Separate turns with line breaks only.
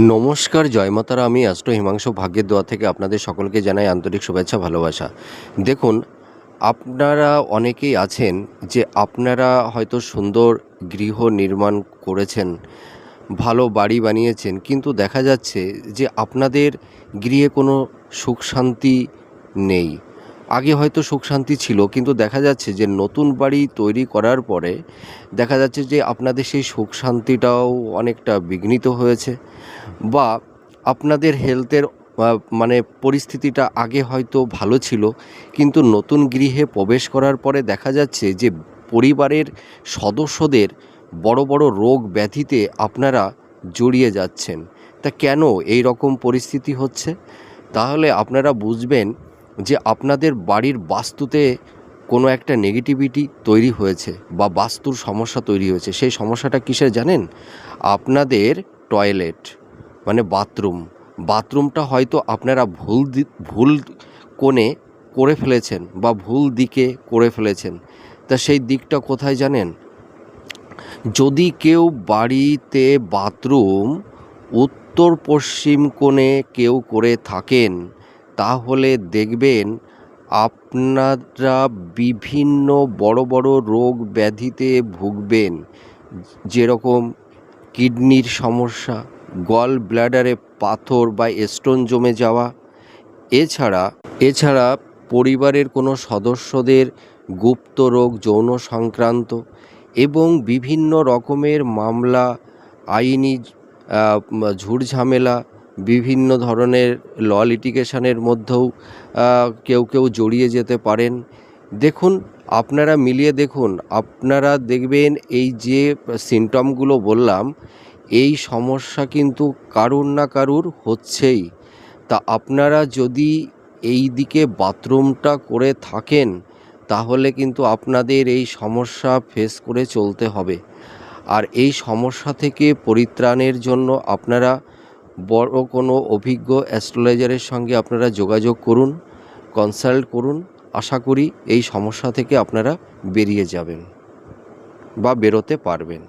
নমস্কার, জয় মাতারা। আমি অ্যাস্ট্রো হিমাংশু ভাগ্যের দোয়া থেকে আপনাদের সকলকে জানাই আন্তরিক শুভেচ্ছা, ভালোবাসা। দেখুন, আপনারা অনেকেই আছেন যে আপনারা হয়তো সুন্দর গৃহ নির্মাণ করেছেন, ভালো বাড়ি বানিয়েছেন, কিন্তু দেখা যাচ্ছে যে আপনাদের গৃহে কোনো সুখ শান্তি নেই। আগে হয়তো সুখ শান্তি ছিল, কিন্তু দেখা যাচ্ছে যে নতুন বাড়ি তৈরি করার পরে দেখা যাচ্ছে যে আপনাদের সেই সুখ শান্তিটাও অনেকটা বিঘ্নিত হয়েছে, বা আপনাদের হেলথের মানে পরিস্থিতিটা আগে হয়তো ভালো ছিল, কিন্তু নতুন গৃহে প্রবেশ করার পরে দেখা যাচ্ছে যে পরিবারের সদস্যদের বড় বড় রোগ ব্যাধিতে আপনারা জড়িয়ে যাচ্ছেন। তা কেন এই রকম পরিস্থিতি হচ্ছে? তাহলে আপনারা বুঝবেন যে আপনাদের বাড়ির বাস্তুতে কোনো একটা নেগেটিভিটি তৈরি হয়েছে বা বাস্তুর সমস্যা তৈরি হয়েছে। সেই সমস্যাটা কিসের জানেন? আপনাদের টয়লেট, মানে বাথরুমটা হয়তো আপনারা ভুল কোণে করে ফেলেছেন বা ভুল দিকে করে ফেলেছেন। তা সেই দিকটা কোথায় জানেন? যদি কেউ বাড়িতে বাথরুম উত্তর পশ্চিম কোণে কেউ করে থাকেন, তাহলে দেখবেন আপনারা বিভিন্ন বড় বড় রোগ ব্যাধিতে ভুগবেন, যেরকম কিডনির সমস্যা, গল ব্লাডারে পাথর বা স্টোন জমে যাওয়া। এছাড়া পরিবারের কোনো সদস্যদের গুপ্ত রোগ, যৌন সংক্রান্ত এবং বিভিন্ন রকমের মামলা, আইনি ঝুটঝামেলা, বিভিন্ন ধরনের ল লিটিগেশনের মধ্যেও কেউ জড়িয়ে যেতে পারেন। দেখুন, আপনারা মিলিয়ে দেখুন, আপনারা দেখবেন এই যে সিমটমগুলো বললাম, এই সমস্যা কিন্তু কারুর না কারুর হচ্ছেই। তা আপনারা যদি এই দিকে বাথরুমটা করে থাকেন, তাহলে কিন্তু আপনাদের এই সমস্যা ফেস করে চলতে হবে। আর এই সমস্যা থেকে পরিত্রাণের জন্য আপনারা বড় কোনো অভিজ্ঞ অ্যাস্ট্রোলজারের সঙ্গে আপনারা যোগাযোগ করুন, কনসাল্ট করুন। আশা করি এই সমস্যা থেকে আপনারা বেরিয়ে যাবেন বা বেরোতে পারবেন।